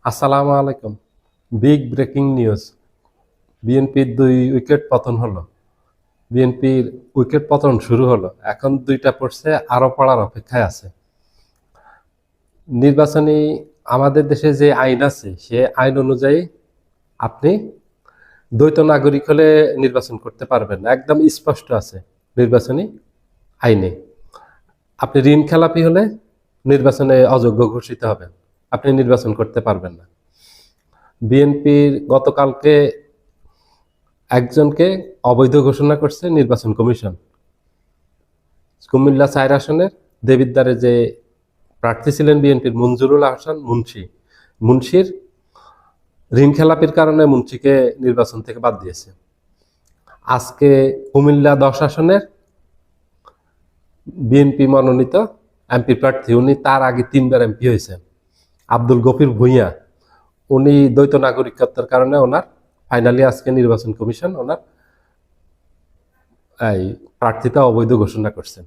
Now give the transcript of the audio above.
আসসালামু আলাইকুম। Big breaking news. বিএনপির ২ উইকেট পতন হলো। বিএনপির উইকেট পতন শুরু হলো। এখন ২টা পড়ছে, আরো পড়ার অপেক্ষায় আছে। নির্বাচনী আমাদের দেশে যে আইন আছে, সে আইন অনুযায়ী আপনি দ্বৈত নাগরিক হলে নির্বাচন করতে পারবেন না। একদম স্পষ্ট আছে নির্বাচনী আইনে। আপনি ঋণ খেলাপি হলে নির্বাচনে অযোগ্য ঘোষিত হবেন। আপনি নির্বাচন করতে পারবেন না। বিএনপির গতকালকে একজনকে অবৈধ ঘোষণা করছে নির্বাচন কমিশন। কুমিল্লা ৪ আসনের দেবিদ্বারে যে প্রার্থী ছিলেন বিএনপির মঞ্জুরুল আহসান মুন্সির ঋণ খেলাপির কারণে মুন্সিকে নির্বাচন থেকে বাদ দিয়েছে। আজকে কুমিল্লা ১০ আসনের বিএনপি মনোনীত এমপি প্রার্থী, উনি তার আগে ৩বার এমপি হয়েছেন, আব্দুল গফির ভূঁইয়া। উনি দ্বৈত নাগরিকত্বের কারণে ওনার ফাইনালি আজকে নির্বাচন কমিশন ওনার এই প্রার্থিতা অবৈধ ঘোষণা করছেন।